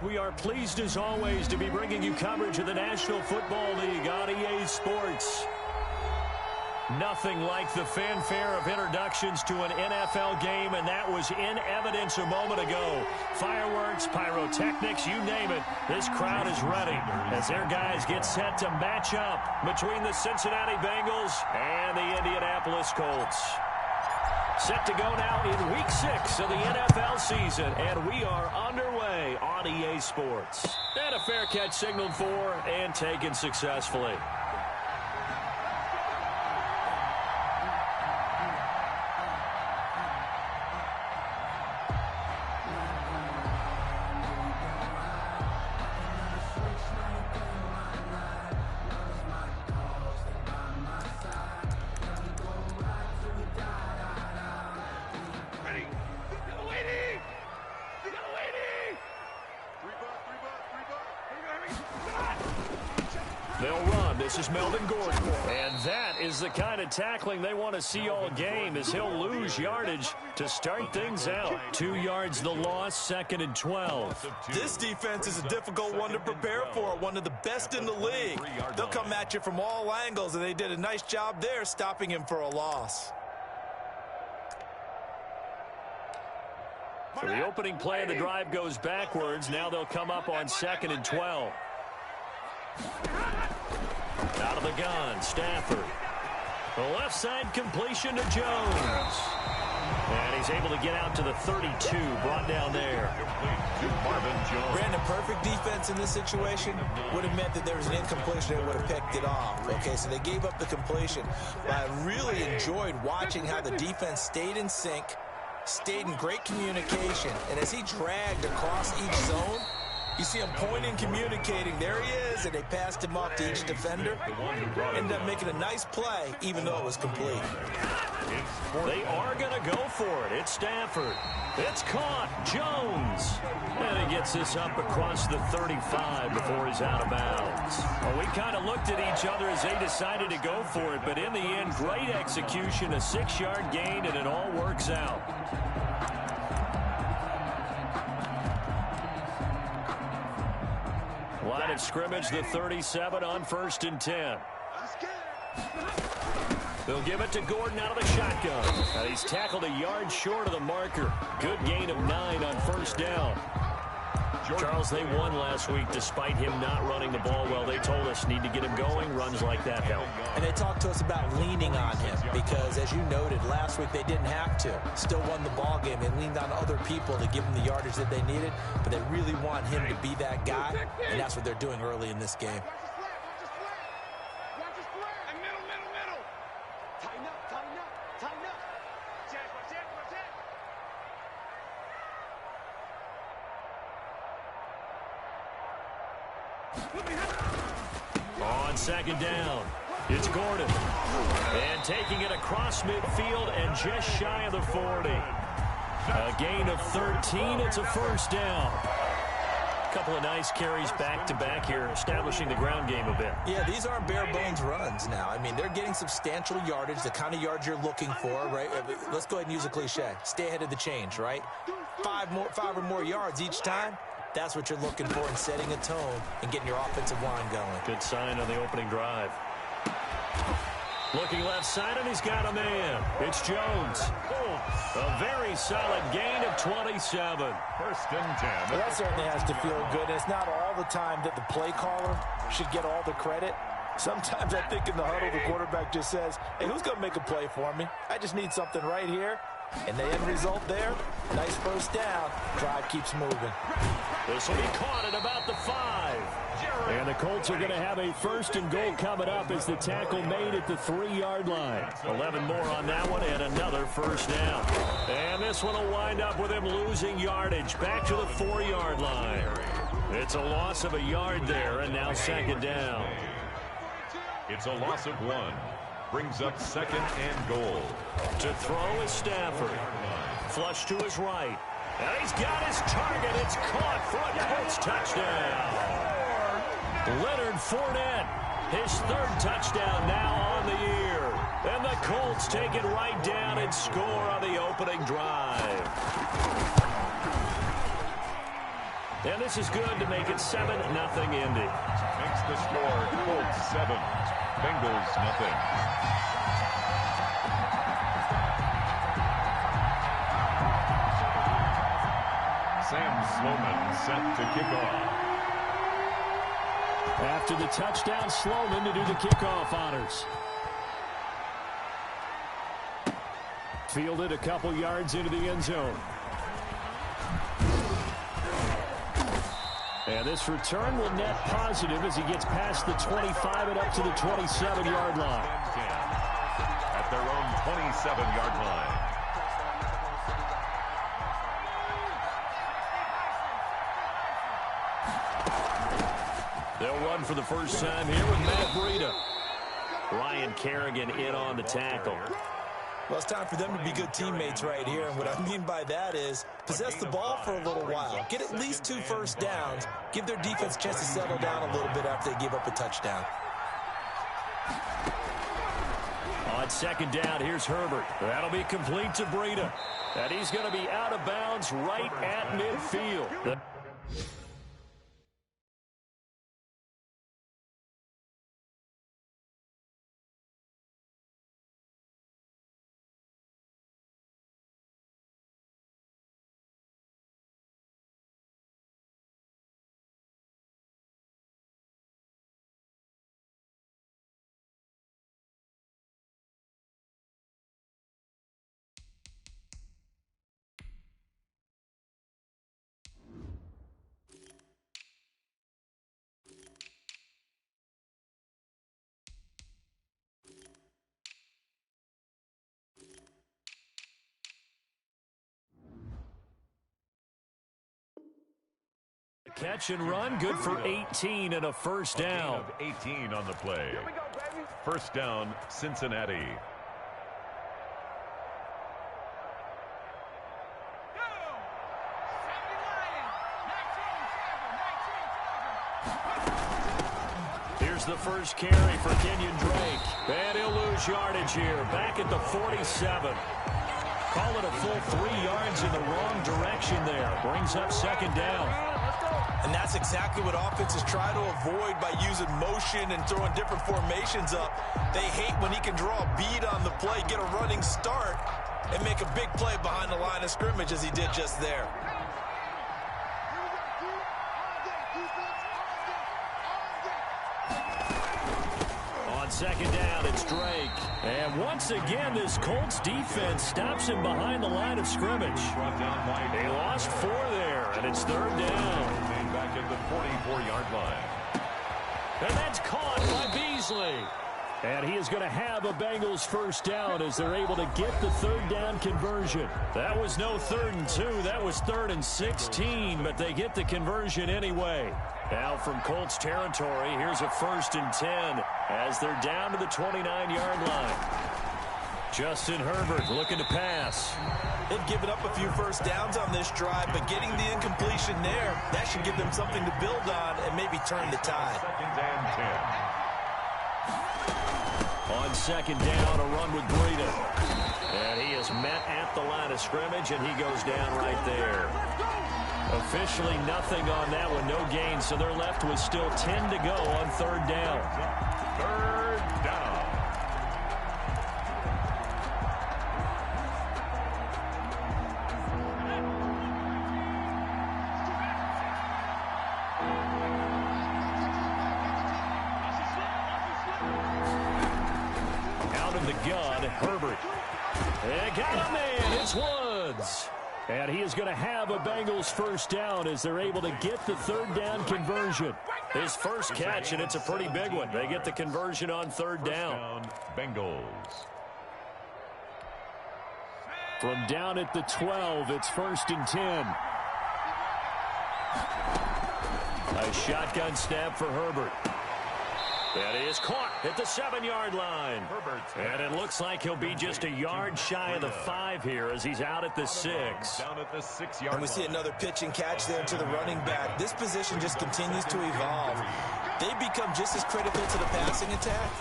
We are pleased as always to be bringing you coverage of the National Football League on EA Sports. Nothing like the fanfare of introductions to an NFL game, and that was in evidence a moment ago. Fireworks, pyrotechnics, you name it. This crowd is ready as their guys get set to match up between the Cincinnati Bengals and the Indianapolis Colts. Set to go now in Week 6 of the NFL season, and we are underway on EA Sports. And a fair catch signaled for and taken successfully. They'll run. This is Melvin Gordon. And that is the kind of tackling they want to see all game, as he'll lose yardage to start things out. 2 yards the loss, 2nd and 12. This defense is a difficult one to prepare for, one of the best in the league. They'll come at you from all angles, and they did a nice job there stopping him for a loss. So the opening play of the drive goes backwards. Now they'll come up on 2nd and 12. Out of the gun, Stafford. The left side completion to Jones. And he's able to get out to the 32, brought down there. Brandon, perfect defense in this situation would have meant that there was an incompletion and would have picked it off. Okay, so they gave up the completion. But I really enjoyed watching how the defense stayed in sync, stayed in great communication, and as he dragged across each zone, you see him pointing, communicating. There he is, and they passed him off to each defender. Ended up making a nice play, even though it was complete. They are going to go for it. It's Stafford. It's caught. Jones. And he gets this up across the 35 before he's out of bounds. Well, we kind of looked at each other as they decided to go for it, but in the end, great execution, a 6-yard gain, and it all works out. Line of scrimmage, the 37 on 1st and 10. They'll give it to Gordon out of the shotgun. And he's tackled a yard short of the marker. Good gain of 9 on 1st down. Charles, they won last week despite him not running the ball well. They told us need to get him going. Runs like that help. And they talked to us about leaning on him because, as you noted, last week they didn't have to. Still won the ball game. They leaned on other people to give them the yardage that they needed, but they really want him to be that guy, and that's what they're doing early in this game. On 2nd down, it's Gordon. And taking it across midfield and just shy of the 40. A gain of 13. It's a 1st down. A couple of nice carries back-to-back here, establishing the ground game a bit. Yeah, these aren't bare-bones runs now. I mean, they're getting substantial yardage, the kind of yards you're looking for, right? Let's go ahead and use a cliche. Stay ahead of the change, right? 5 or more yards each time. That's what you're looking for in setting a tone and getting your offensive line going. Good sign on the opening drive. Looking left side, and he's got a man. It's Jones. A very solid gain of 27. 1st and 10. Well, that certainly has to feel good. It's not all the time that the play caller should get all the credit. Sometimes I think in the huddle, the quarterback just says, hey, who's going to make a play for me? I just need something right here. And the end result there, nice 1st down. Drive keeps moving. This will be caught at about the 5. And the Colts are going to have a 1st and goal coming up as the tackle made at the 3-yard line. 11 more on that one and another 1st down. And this one will wind up with him losing yardage back to the 4-yard line. It's a loss of a yard there, and now 2nd down. It's a loss of 1. Brings up 2nd and goal. To throw is Stafford. Flush to his right. And he's got his target. It's caught for a Colts touchdown. Leonard Fournette, his 3rd touchdown now on the year. And the Colts take it right down and score on the opening drive. And this is good to make it 7-0 Indy. Makes the score Colts 7, Bengals nothing. Sam Sloman set to kick off. After the touchdown, Sloman to do the kickoff honors. Fielded a couple yards into the end zone. And this return will net positive as he gets past the 25 and up to the 27-yard line. At their own 27-yard line. They'll run for the first time here with Matt Breida. Ryan Kerrigan in on the tackle. Well, it's time for them to be good teammates right here. And what I mean by that is possess the ball for a little while. Get at least 2 first downs. Give their defense a chance to settle down a little bit after they give up a touchdown. On second down, here's Herbert. That'll be complete to Breida. And he's going to be out of bounds right at midfield. Catch and run, good for 18 and a first down. Of 18 on the play. Here we go, baby. First down, Cincinnati. Here's the first carry for Kenyon Drake. And he'll lose yardage here. Back at the 47. Call it a full 3 yards in the wrong direction there. Brings up second down. And that's exactly what offenses try to avoid by using motion and throwing different formations up. They hate when he can draw a bead on the play, get a running start, and make a big play behind the line of scrimmage as he did just there. On second down, it's Drake. And once again, this Colts defense stops him behind the line of scrimmage. They lost 4 there, and it's third down. Back at the 44-yard line. And that's caught by Beasley. And he is going to have a Bengals first down as they're able to get the third down conversion. That was no 3rd and 2. That was 3rd and 16, but they get the conversion anyway. Now from Colts territory, here's a 1st and 10 as they're down to the 29-yard line. Justin Herbert looking to pass. They've given up a few first downs on this drive, but getting the incompletion there, that should give them something to build on and maybe turn the tide. 2nd and 10. On second down, a run with Breida. And he is met at the line of scrimmage, and he goes down right there. Officially nothing on that one, no gain, so they're left with still 10 to go on third down. Third down. Out of the gun, Herbert. And got a man, it's Woods. And he is going to have a Bengals first down as they're able to get the third down conversion. His first catch, and it's a pretty big one. They get the conversion on third down. Bengals. From down at the 12, it's 1st and 10. A shotgun snap for Herbert. That is caught at the 7-yard line. And it looks like he'll be just a yard shy of the 5 here as he's out at the 6. Down at the 6-yard line. And we see another pitch and catch there to the running back. This position just continues to evolve. They become just as critical to the passing attack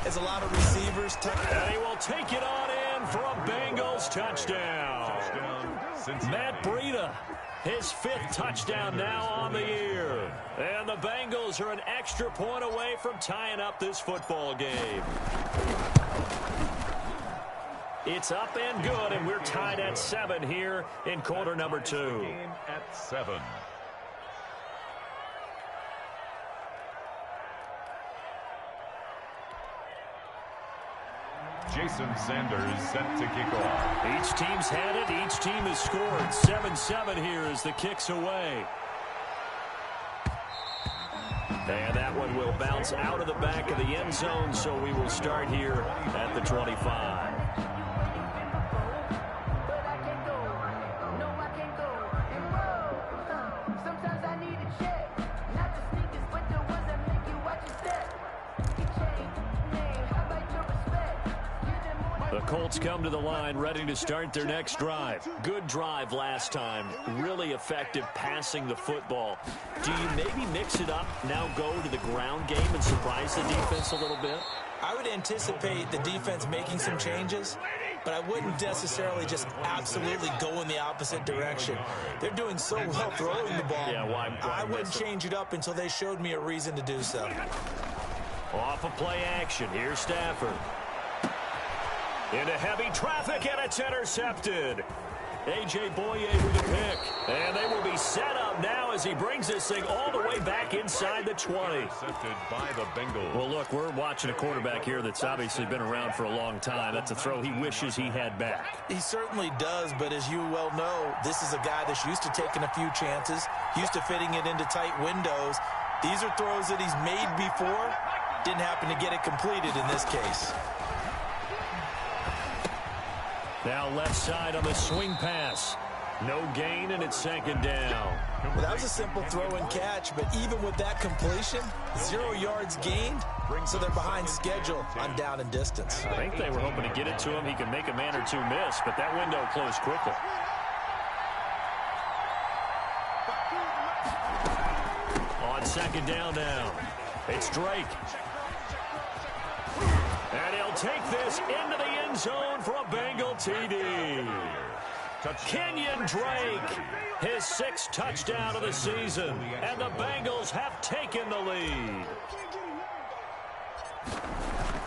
as a lot of receivers. And he will take it on in for a Bengals touchdown. Matt Breida His 5th touchdown now on the year. And the Bengals are an extra point away from tying up this football game. It's up and good, and we're tied at 7 here in quarter number 2. Game at 7. Jason Sanders set to kick off. Each team's had it. Each team has scored. 7-7 here as the kick's away. And that one will bounce out of the back of the end zone, so we will start here at the 25. The Colts come to the line ready to start their next drive. Good drive last time. Really effective passing the football. Do you maybe mix it up, now go to the ground game and surprise the defense a little bit? I would anticipate the defense making some changes, but I wouldn't necessarily just absolutely go in the opposite direction. They're doing so well throwing the ball. Yeah, why I wouldn't change it up until they showed me a reason to do so. Off of play action. Here's Stafford. Into heavy traffic, and it's intercepted. A.J. Boye with the pick. And they will be set up now as he brings this thing all the way back inside the 20. Intercepted by the Bengals. Well, look, we're watching a quarterback here that's obviously been around for a long time. That's a throw he wishes he had back. He certainly does, but as you well know, this is a guy that's used to taking a few chances, used to fitting it into tight windows. These are throws that he's made before. Didn't happen to get it completed in this case. Now left side on the swing pass. No gain, and it's 2nd down. Well, that was a simple throw and catch, but even with that completion, 0 yards gained, so they're behind schedule on down and distance. I think they were hoping to get it to him. He could make a man or two miss, but that window closed quickly. On 2nd down now, it's Drake. And he'll take this into the end zone for a Bengal TD. Kenyon Drake, his 6th touchdown of the season, and the Bengals have taken the lead.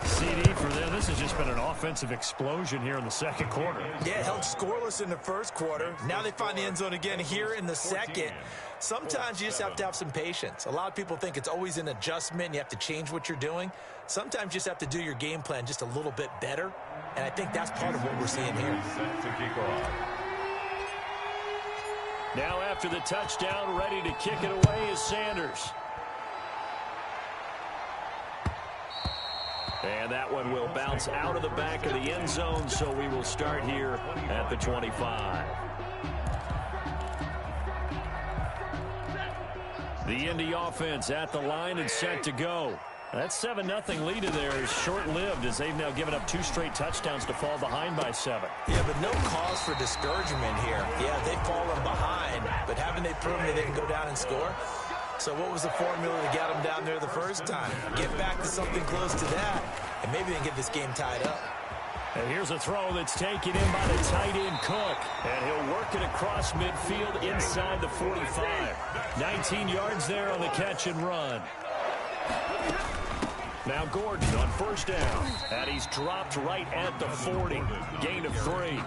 CD for them. This has just been an offensive explosion here in the 2nd quarter. Yeah, held scoreless in the 1st quarter. Now they find the end zone again here in the 2nd. Sometimes you just have to have some patience. A lot of people think it's always an adjustment. You have to change what you're doing. Sometimes you just have to do your game plan just a little bit better. And I think that's part of what we're seeing here. Set to kick off. Now after the touchdown, ready to kick it away is Sanders. And that one will bounce out of the back of the end zone, so we will start here at the 25. The Indy offense at the line and set to go. That 7-0 lead in there is short-lived as they've now given up 2 straight touchdowns to fall behind by 7. Yeah, but no cause for discouragement here. Yeah, they've fallen behind, but haven't they proven that they can go down and score? So what was the formula to get them down there the first time? Get back to something close to that, and maybe they can get this game tied up. And here's a throw that's taken in by the tight end Cook. And he'll work it across midfield inside the 45. 19 yards there on the catch and run. Now Gordon on 1st down. And he's dropped right at the 40. Gain of 3.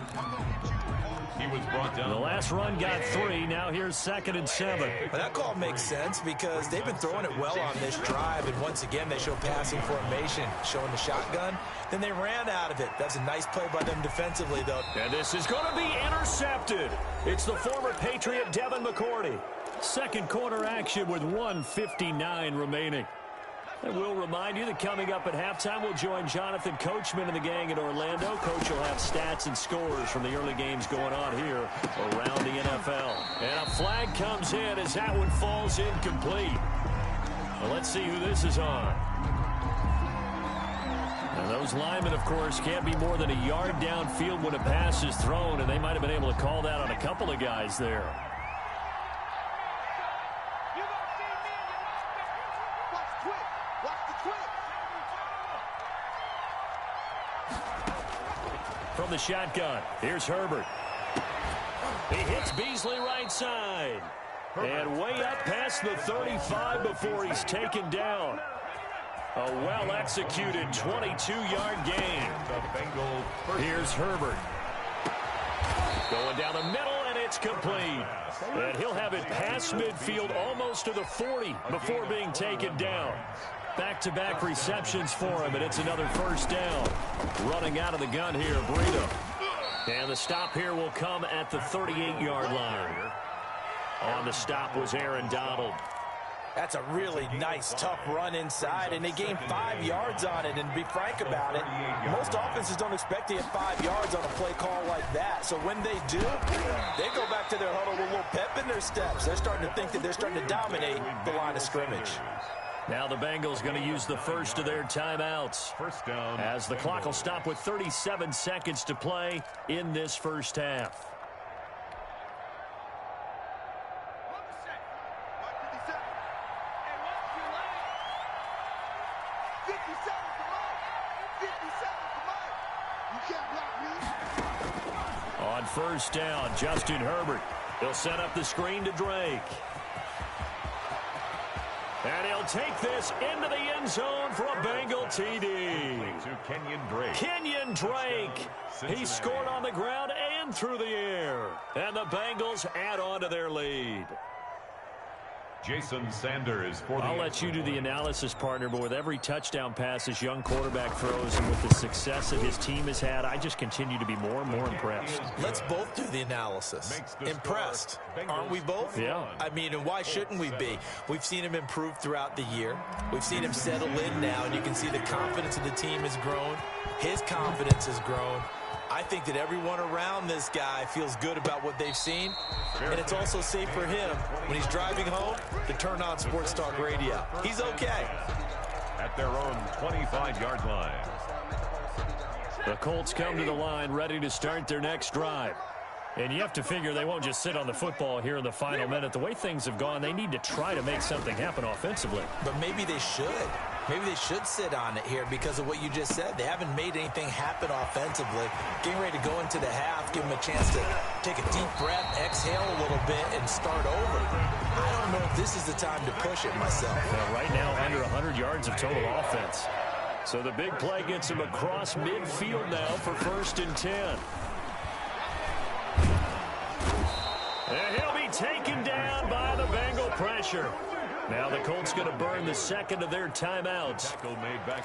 He was brought down. The last run got 3. Now here's 2nd and 7. Well, that call makes sense because they've been throwing it well on this drive. And once again, they show passing formation, showing the shotgun. Then they ran out of it. That's a nice play by them defensively, though. And this is going to be intercepted. It's the former Patriot Devin McCourty. 2nd quarter action with 1:59 remaining. And we'll remind you that coming up at halftime, we'll join Jonathan Coachman and the gang in Orlando. Coach will have stats and scores from the early games going on here around the NFL. And a flag comes in as that one falls incomplete. Well, let's see who this is on. And those linemen, of course, can't be more than a yard downfield when a pass is thrown, and they might have been able to call that on a couple of guys there. From the shotgun, here's Herbert. He hits Beasley right side. And way up past the 35 before he's taken down. A well-executed 22-yard gain. Here's Herbert. Going down the middle, and it's complete. And he'll have it past midfield almost to the 40 before being taken down. Back-to-back receptions for him, and it's another first down. Running out of the gun here, Breida. And the stop here will come at the 38-yard line. On the stop was Aaron Donald. That's a really nice, tough run inside, and they gained 5 yards on it. And to be frank about it, most offenses don't expect to get 5 yards on a play call like that. So when they do, they go back to their huddle with a little pep in their steps. They're starting to think that they're starting to dominate the line of scrimmage. Now the Bengals going to use the first of their timeouts. First down. As the clock will stop with 37 seconds to play in this first half. On first down, Justin Herbert. He'll set up the screen to Drake. And he'll take this into the end zone for a Bengal TD. To Kenyon Drake. Kenyon Drake. He scored on the ground and through the air. And the Bengals add on to their lead. Jason Sanders for the... I'll let you do the analysis, partner, but with every touchdown pass this young quarterback throws and with the success that his team has had, I just continue to be more and more impressed. Let's both do the analysis. Impressed. Aren't we both? Yeah. I mean, and why shouldn't we be? We've seen him improve throughout the year. We've seen him settle in now, and you can see the confidence of the team has grown. His confidence has grown. I think that everyone around this guy feels good about what they've seen, and it's also safe for him when he's driving home to turn on Sports Talk Radio. He's okay. At their own 25-yard line. The Colts come to the line ready to start their next drive. And you have to figure they won't just sit on the football here in the final minute. The way things have gone, they need to try to make something happen offensively. But maybe they should. Maybe they should sit on it here because of what you just said. They haven't made anything happen offensively. Getting ready to go into the half, give them a chance to take a deep breath, exhale a little bit, and start over. I don't know if this is the time to push it myself. Well, right now, under 100 yards of total offense. So the big play gets him across midfield now for 1st and 10. And he'll be taken down by the Bengal pressure. Now the Colts going to burn the second of their timeouts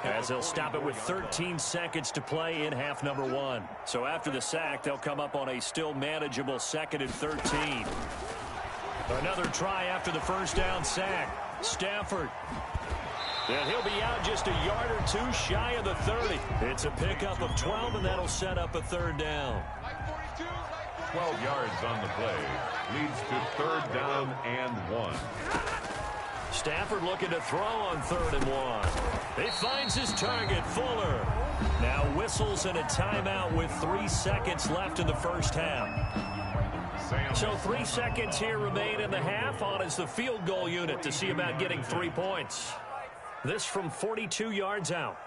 as they'll stop it with 13 seconds to play in half number 1. So after the sack, they'll come up on a still manageable 2nd and 13. Another try after the first down sack. Stafford. And he'll be out just a yard or two shy of the 30. It's a pickup of 12, and that'll set up a 3rd down. 12 yards on the play. Leads to 3rd down and 1. Stafford looking to throw on 3rd and 1. He finds his target, Fuller. Now whistles and a timeout with 3 seconds left in the first half. So 3 seconds here remain in the half. On is the field goal unit to see about getting 3 points. This from 42 yards out.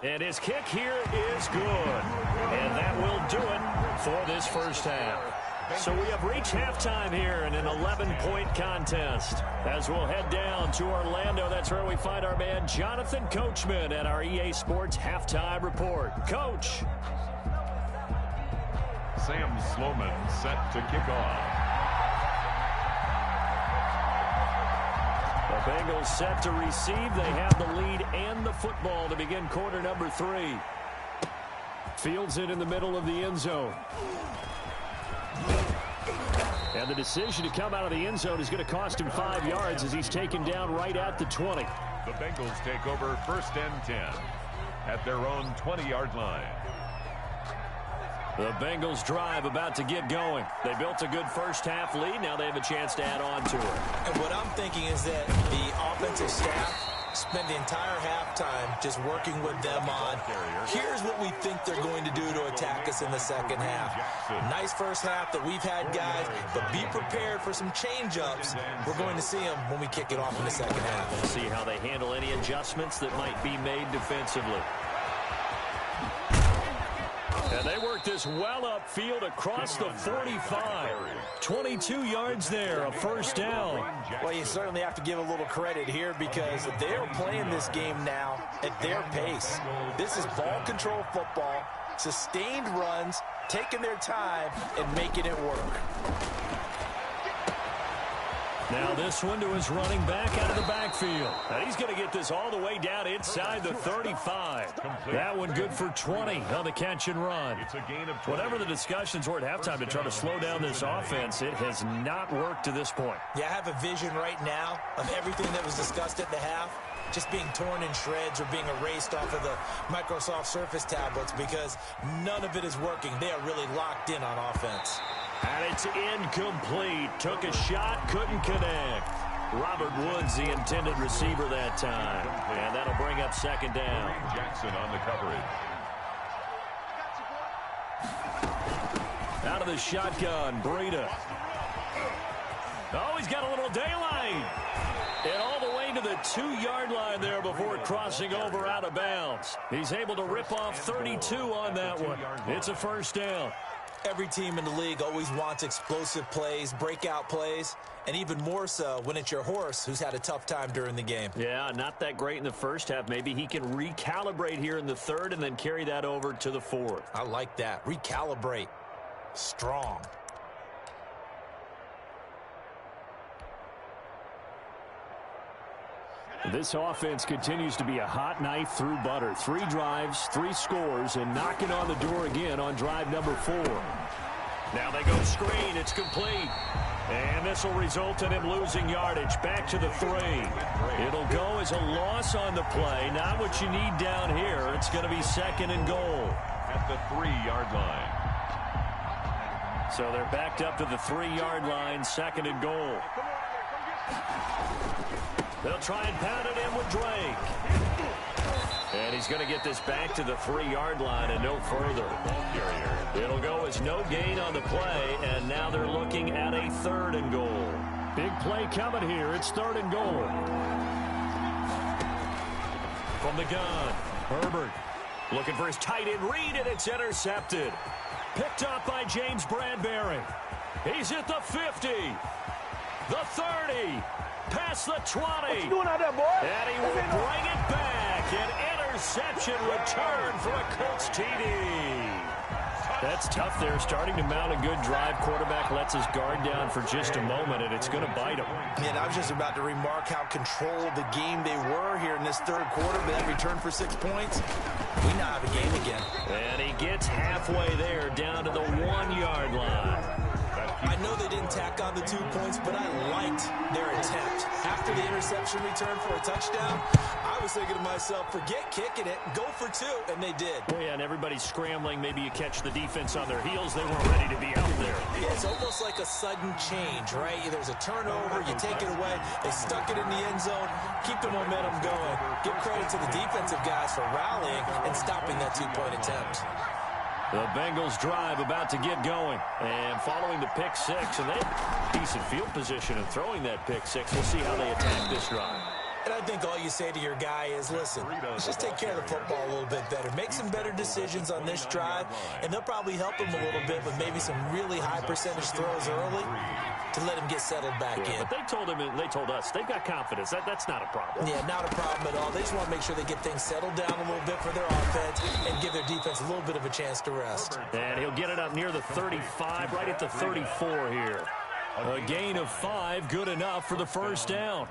And his kick here is good. And that will do it for this first half. So we have reached halftime here in an 11-point contest. As we'll head down to Orlando, that's where we find our man Jonathan Coachman at our EA Sports Halftime Report. Coach. Sam Sloman set to kick off. The Bengals set to receive. They have the lead and the football to begin quarter number 3. Fields it in the middle of the end zone. And the decision to come out of the end zone is going to cost him 5 yards as he's taken down right at the 20. The Bengals take over 1st and 10 at their own 20-yard line. The Bengals drive about to get going. They built a good first half lead. Now they have a chance to add on to it. And what I'm thinking is that the offensive staff spend the entire halftime just working with them on, here's what we think they're going to do to attack us in the second half. Nice first half that we've had, guys, but be prepared for some change-ups. We're going to see them when we kick it off in the second half. We'll see how they handle any adjustments that might be made defensively. And they work this well upfield across the 45. 22 yards there, a first down. Well, you certainly have to give a little credit here because they're playing this game now at their pace. This is ball control football, sustained runs, taking their time, and making it work. Now this one to his running back out of the backfield. And he's going to get this all the way down inside the 35. That one good for 20 on the catch and run. Whatever the discussions were at halftime to try to slow down this offense, it has not worked to this point. Yeah, I have a vision right now of everything that was discussed at the half just being torn in shreds or being erased off of the Microsoft Surface tablets because none of it is working. They are really locked in on offense. And it's incomplete. Took a shot, couldn't connect. Robert Woods, the intended receiver that time. And that'll bring up second down. Jackson on the coverage. Out of the shotgun, Breida. Oh, he's got a little daylight. And all the way to the 2-yard line there before crossing over out of bounds. He's able to rip off 32 on that one. It's a first down. Every team in the league always wants explosive plays, breakout plays, and even more so when it's your horse who's had a tough time during the game. Yeah, not that great in the first half. Maybe he can recalibrate here in the third and then carry that over to the fourth. I like that. Recalibrate. Strong. This offense continues to be a hot knife through butter. 3 drives, 3 scores, and knocking on the door again on drive number 4. Now they go screen. It's complete. And this will result in him losing yardage. Back to the 3. It'll go as a loss on the play. Not what you need down here. It's going to be second and goal. At the 3-yard line. So they're backed up to the 3-yard line, second and goal. They'll try and pound it in with Drake. And he's going to get this back to the 3-yard line and no further. It'll go as no gain on the play, and now they're looking at a third and goal. Big play coming here. It's third and goal. From the gun, Herbert looking for his tight end read, and it's intercepted. Picked up by James Bradbury. He's at the 50, the 30, past the 20. What you doing out there, boy? And he will bring it back. An interception return for a Colts TD. That's tough there. Starting to mount a good drive. Quarterback lets his guard down for just a moment, and it's going to bite him. And I was just about to remark how controlled the game they were here in this third quarter, but that return for 6 points, we now have a game again. And he gets halfway there, down to the 1-yard line. I know they didn't tack on the 2 points, but I liked their attempt. After the interception return for a touchdown, I was thinking to myself, forget kicking it, go for 2, and they did. Oh, yeah, and everybody's scrambling. Maybe you catch the defense on their heels. They weren't ready to be out there. Yeah, it's almost like a sudden change, right? There's a turnover, you take it away, they stuck it in the end zone, keep the momentum going. Give credit to the defensive guys for rallying and stopping that 2-point attempt. The Bengals drive about to get going. And following the pick 6, and they have decent field position in throwing that pick 6. We'll see how they attack this drive. And I think all you say to your guy is, listen, let's just take care of the football a little bit better. Make some better decisions on this drive, and they'll probably help him a little bit with maybe some really high percentage throws early to let him get settled back in. But they told him, and they told us, they've got confidence. That's not a problem. Yeah, not a problem at all. They just want to make sure they get things settled down a little bit for their offense and give their defense a little bit of a chance to rest. And he'll get it up near the 35, right at the 34 here. A gain of 5, good enough for the first down.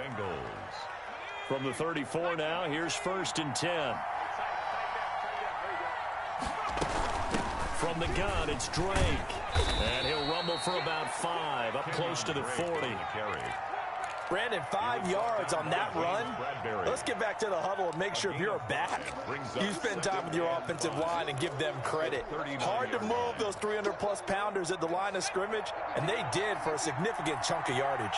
From the 34 now, here's 1st and 10. From the gun, it's Drake. And he'll rumble for about 5, up close to the 40. Brandon, 5 yards on that run. Let's get back to the huddle and make sure if you're a back, you spend time with your offensive line and give them credit. Hard to move those 300-plus pounders at the line of scrimmage, and they did for a significant chunk of yardage.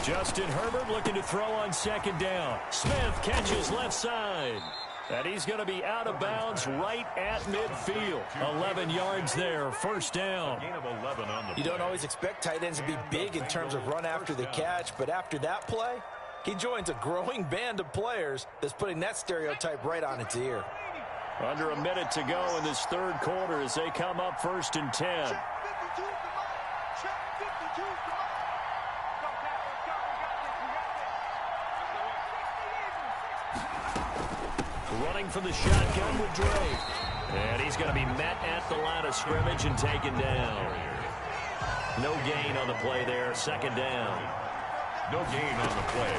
Justin Herbert looking to throw on 2nd down. Smith catches left side. And he's going to be out of bounds right at midfield. 11 yards there, first down. Gain of 11 on the You don't always expect tight ends to be big in terms of run after the catch, but after that play, he joins a growing band of players that's putting that stereotype right on its ear. Under a minute to go in this third quarter as they come up 1st and 10. Running from the shotgun with Drake. And he's going to be met at the line of scrimmage and taken down. No gain on the play there, 2nd down. No gain on the play.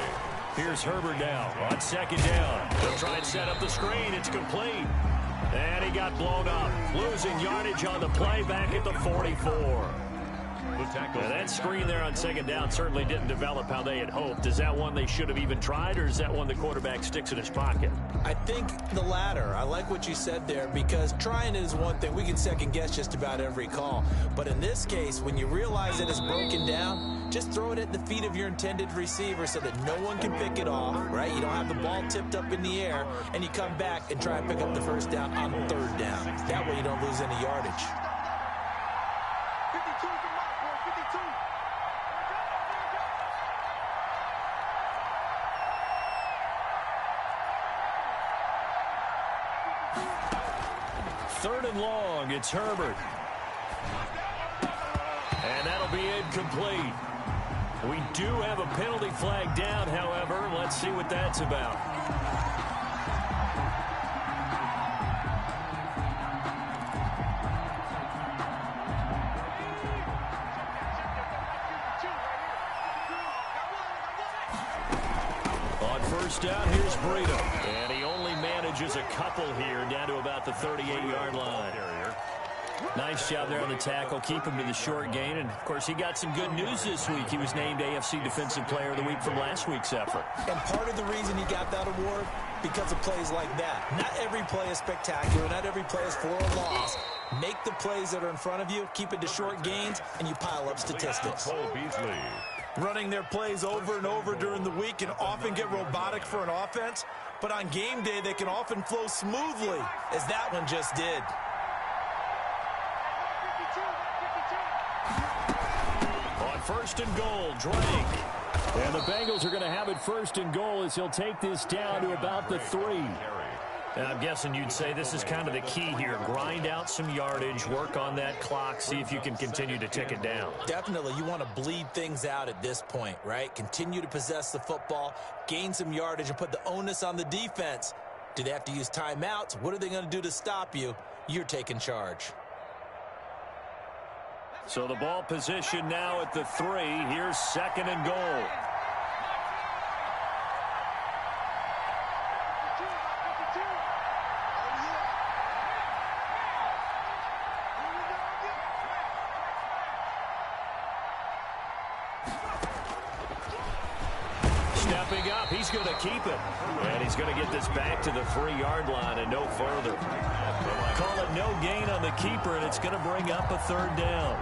Here's Herbert now on 2nd down. They'll try and set up the screen. It's complete. And he got blown up. Losing yardage on the play back at the 44. And that screen there on 2nd down certainly didn't develop how they had hoped. Is that one they should have even tried, or is that one the quarterback sticks in his pocket? I think the latter. I like what you said there, because trying is one thing. We can second guess just about every call. But in this case, when you realize that it's broken down, just throw it at the feet of your intended receiver so that no one can pick it off, right? You don't have the ball tipped up in the air, and you come back and try and pick up the 1st down on 3rd down. That way you don't lose any yardage. Third and long, it's Herbert. And that'll be incomplete. We do have a penalty flag down, however. Let's see what that's about. On 1st down, here's Breida. And he only manages a couple here, down to about the 38-yard line. Nice job there on the tackle. Keep him to the short gain. And, of course, he got some good news this week. He was named AFC Defensive Player of the Week from last week's effort. And part of the reason he got that award, because of plays like that. Not every play is spectacular. Not every play is for a loss. Make the plays that are in front of you, keep it to short gains, and you pile up statistics. Running their plays over and over during the week can often get robotic for an offense, but on game day they can often flow smoothly, as that one just did. On 1st and goal, Drake. And the Bengals are going to have it 1st and goal as he'll take this down to about the 3. And I'm guessing you'd say this is kind of the key here. Grind out some yardage, work on that clock, see if you can continue to tick it down. Definitely, you want to bleed things out at this point, right? Continue to possess the football, gain some yardage, and put the onus on the defense. Do they have to use timeouts? What are they going to do to stop you? You're taking charge. So the ball position now at the 3. Here's 2nd and goal. Stepping up, he's going to keep it. And he's going to get this back to the 3-yard line and no further. Call it no gain on the keeper, and it's going to bring up a 3rd down.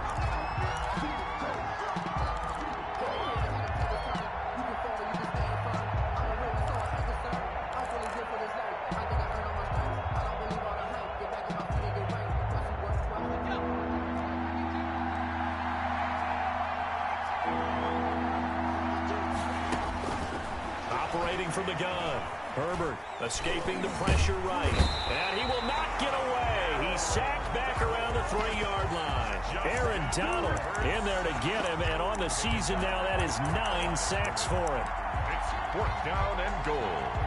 Operating from the gun. Herbert escaping the pressure right. And he will not get away. He's sacked back around the 3-yard line. Aaron Donald in there to get him. And on the season now, that is 9 sacks for him. It's 4th down and goal.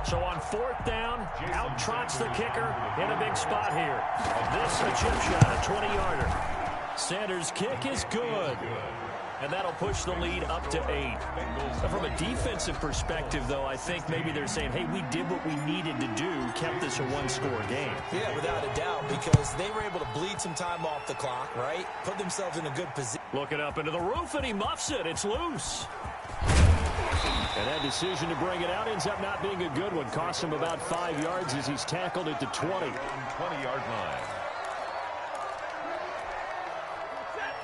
So on 4th down, out trots the kicker in a big spot here. This a chip shot, a 20-yarder. Sanders' kick is good. And that'll push the lead up to 8. Now, from a defensive perspective, though, I think maybe they're saying, hey, we did what we needed to do, kept this a 1-score game. Yeah, without a doubt, because they were able to bleed some time off the clock, right? Put themselves in a good position. Looking up into the roof, and he muffs it. It's loose. And that decision to bring it out ends up not being a good one. Costs him about 5 yards as he's tackled at the 20. 20-yard line.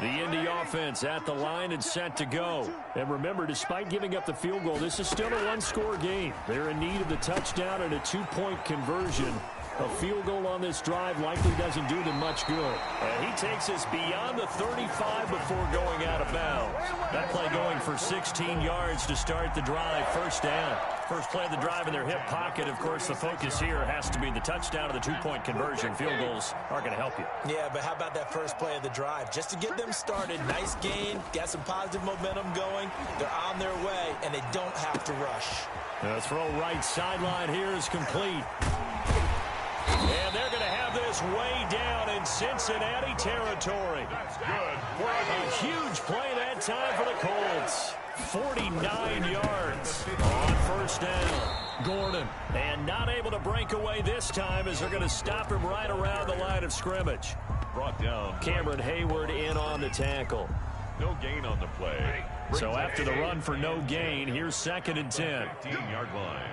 The Indy offense at the line and set to go. And remember, despite giving up the field goal, this is still a one-score game. They're in need of the touchdown and a two-point conversion. A field goal on this drive likely doesn't do them much good. And he takes us beyond the 35 before going out of bounds. That play going for 16 yards to start the drive. First down. First play of the drive in their hip pocket. Of course, the focus here has to be the touchdown or the two-point conversion. Field goals aren't going to help you. Yeah, but how about that first play of the drive? Just to get them started, nice gain, got some positive momentum going. They're on their way, and they don't have to rush. The throw right sideline here is complete. And they're going to have this way down in Cincinnati territory. That's good. A huge play that time for the Colts. 49 yards on first down. Gordon, and not able to break away this time as they're going to stop him right around the line of scrimmage. Brought down. Cameron Hayward in on the tackle. No gain on the play. So after the run for no gain, here's 2nd and 10. 15-yard line.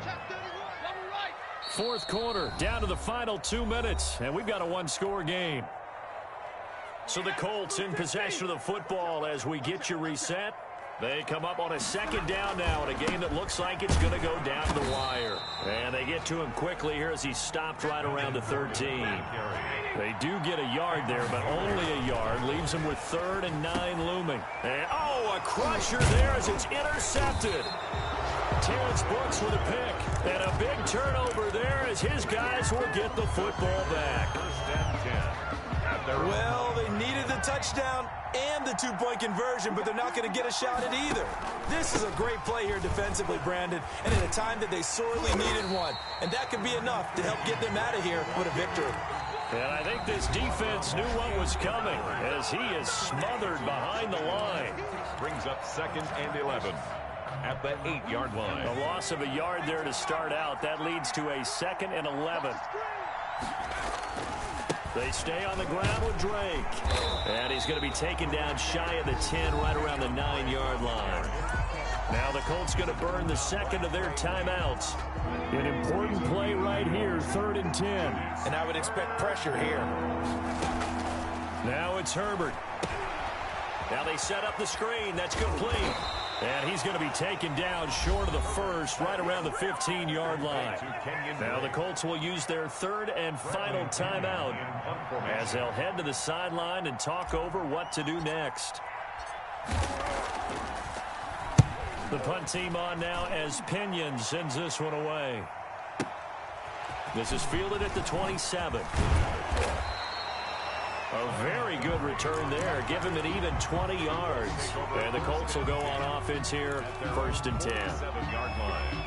Fourth quarter, down to the final 2 minutes, and we've got a one-score game. So the Colts in possession of the football as we get you reset. They come up on a 2nd down now in a game that looks like it's going to go down to the wire. And they get to him quickly here as he stopped right around the 13. They do get a yard there, but only a yard. Leaves them with 3rd and 9 looming. And, oh, a crusher there as it's intercepted. Terrence Brooks with a pick. And a big turnover there as his guys will get the football back. 1st and 10. Well, they needed the touchdown and the two-point conversion, but they're not going to get a shot at either. This is a great play here defensively, Brandon, and at a time that they sorely needed one. And that could be enough to help get them out of here with a victory. And I think this defense knew what was coming as he is smothered behind the line. Brings up 2nd and 11 at the 8-yard line. A loss of a yard there to start out. That leads to a 2nd and 11. They stay on the ground with Drake. And he's going to be taken down shy of the 10, right around the 9-yard line. Now the Colts going to burn the 2nd of their timeouts. An important play right here, 3rd and 10. And I would expect pressure here. Now it's Herbert. Now they set up the screen. That's complete. And he's going to be taken down short of the 1st, right around the 15-yard line. Now the Colts will use their 3rd and final timeout as they'll head to the sideline and talk over what to do next. The punt team on now as Pinion sends this one away. This is fielded at the 27. A very good return there. Give him an even 20 yards. And the Colts will go on offense here, 1st and 10. 7-yard line.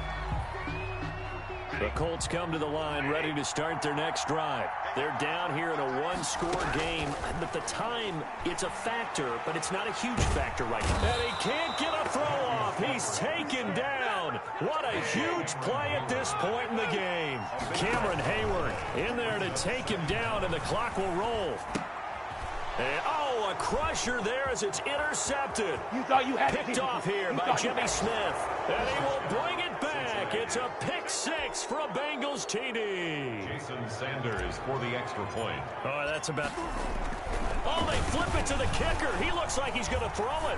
The Colts come to the line ready to start their next drive. They're down here in a one-score game. But the time, it's a factor, but it's not a huge factor right now. And he can't get a throw off. He's taken down. What a huge play at this point in the game. Cameron Hayward in there to take him down, and the clock will roll. And, oh, a crusher there as it's intercepted. You thought you had Picked off here by Jimmy Smith. And he will bring it back. It's a pick 6 for a Bengals TD. Jason Sanders for the extra point. Oh, that's about... Oh, they flip it to the kicker. He looks like he's going to throw it.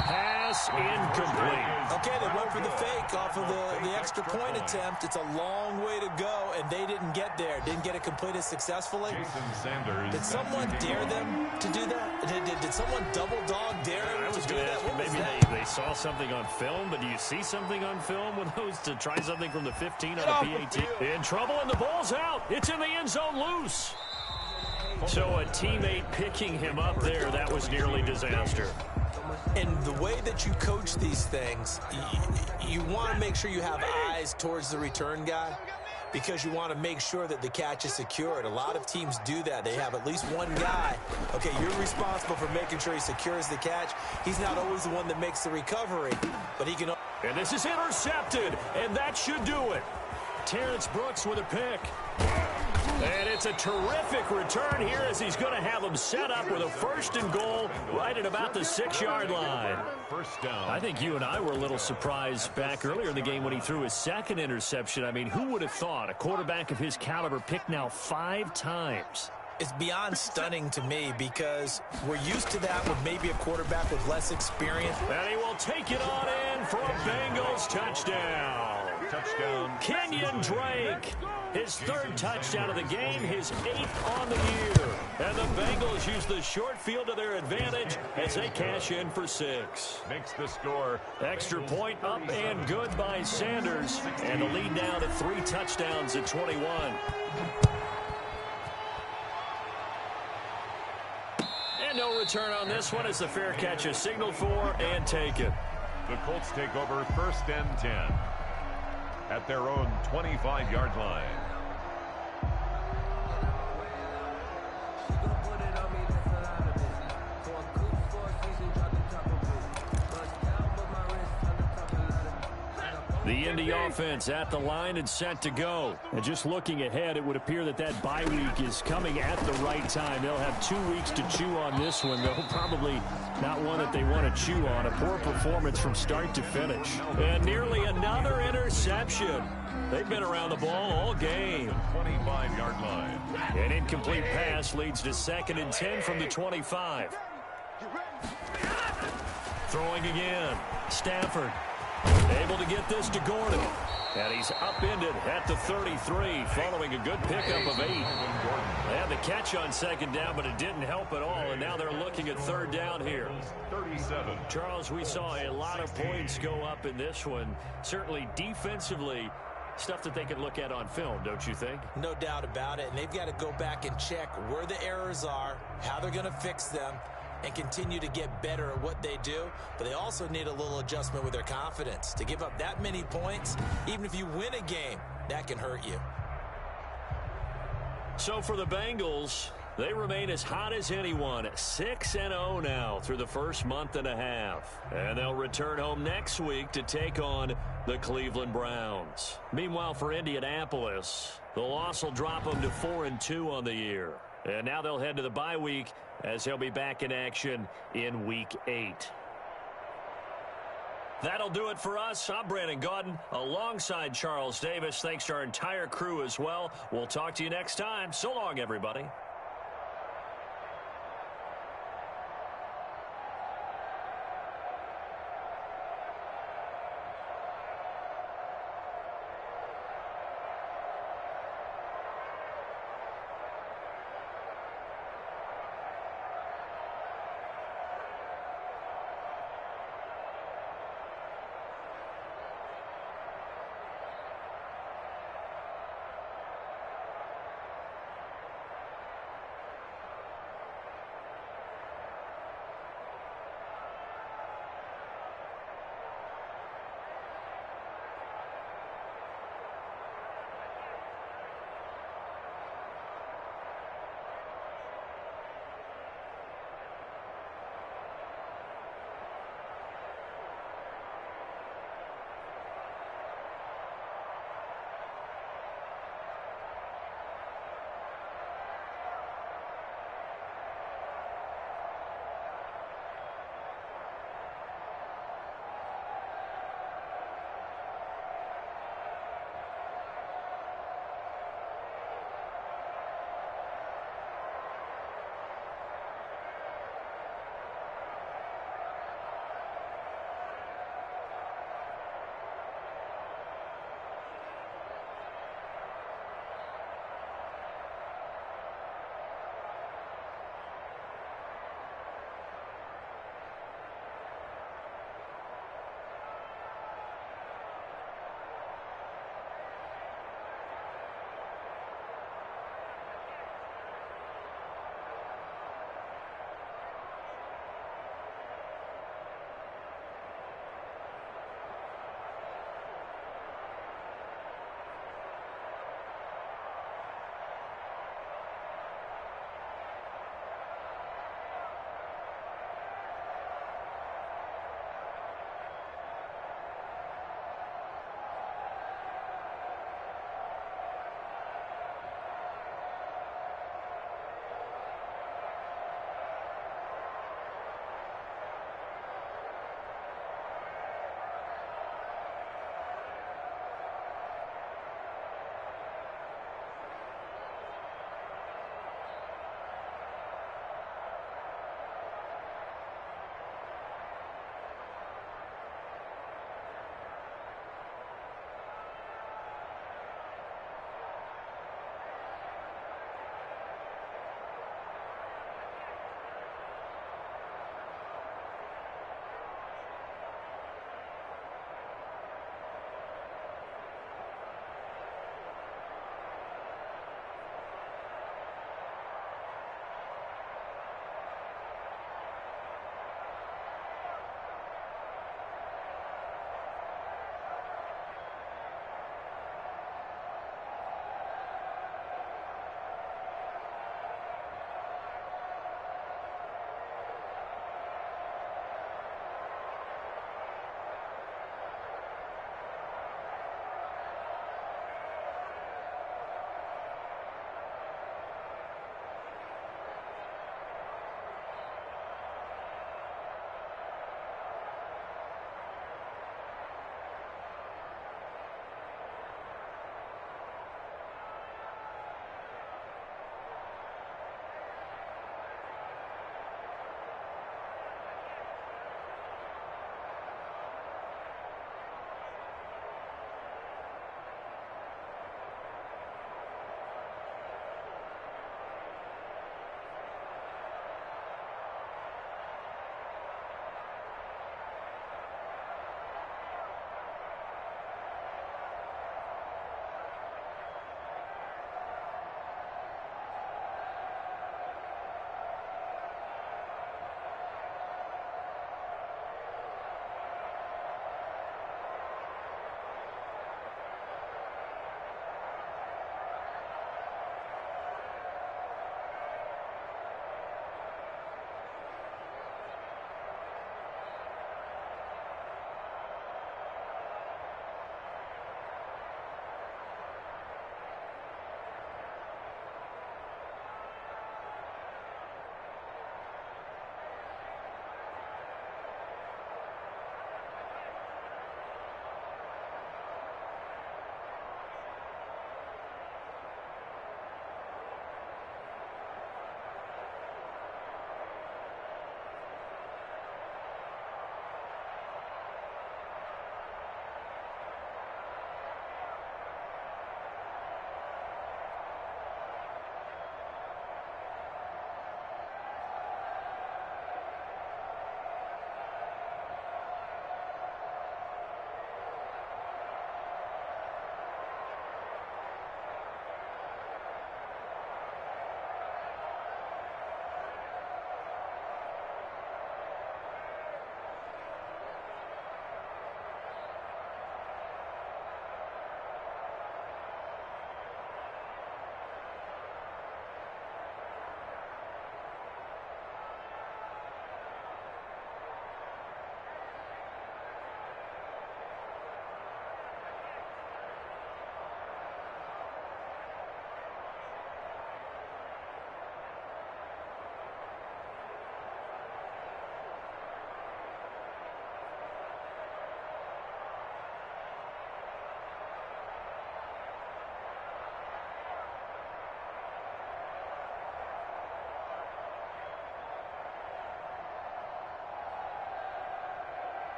Pass incomplete. Okay, they went for the fake off of the extra point attempt. It's a long way to go, and they didn't get there. Didn't get it completed successfully. Jason Sanders. Did someone dare them to do that? Did someone double dog dare them to do that? What was maybe that? they saw something on film, but do you see something on film with those to try something from the 15 on the PAT? In trouble, and the ball's out. It's in the end zone loose. So a teammate picking him up there, that was nearly disaster. And the way that you coach these things, you want to make sure you have eyes towards the return guy because you want to make sure that the catch is secured. A lot of teams do that. They have at least one guy. Okay, you're responsible for making sure he secures the catch. He's not always the one that makes the recovery, but he can... And this is intercepted, and that should do it. Terrence Brooks with a pick. And it's a terrific return here as he's going to have him set up with a 1st and goal right at about the 6-yard line. First down. I think you and I were a little surprised back earlier in the game when he threw his 2nd interception. I mean, who would have thought a quarterback of his caliber picked now 5 times? It's beyond stunning to me because we're used to that with maybe a quarterback with less experience. And he will take it on in for a Bengals touchdown. Touchdown. Kenyon Drake, his third touchdown of the game, his 8th on the year. And the Bengals use the short field to their advantage as they cash in for 6. Makes the score. Extra point up and good by Sanders. And the lead now to 3 touchdowns at 21. And no return on this one as the fair catch is signaled for and taken. The Colts take over 1st and 10 at their own 25-yard line. The Indy offense at the line and set to go. And just looking ahead, it would appear that that bye week is coming at the right time. They'll have 2 weeks to chew on this one, though probably not one that they want to chew on. A poor performance from start to finish. And nearly another interception. They've been around the ball all game. 25-yard line. An incomplete pass leads to 2nd and 10 from the 25. Throwing again. Stafford. Able to get this to Gordon. And he's upended at the 33 following a good pickup of 8. They had the catch on 2nd down, but it didn't help at all. And now they're looking at 3rd down here. 37. Charles, we saw a lot of points go up in this one. Certainly defensively, stuff that they can look at on film, don't you think? No doubt about it. And they've got to go back and check where the errors are, how they're going to fix them, and continue to get better at what they do. But they also need a little adjustment with their confidence. To give up that many points, even if you win a game, that can hurt you. So for the Bengals, they remain as hot as anyone, 6-0 now through the first month and a half. And they'll return home next week to take on the Cleveland Browns. Meanwhile, for Indianapolis, the loss will drop them to 4-2 on the year. And now they'll head to the bye week as they'll be back in action in Week 8. That'll do it for us. I'm Brandon Gaudin alongside Charles Davis. Thanks to our entire crew as well. We'll talk to you next time. So long, everybody.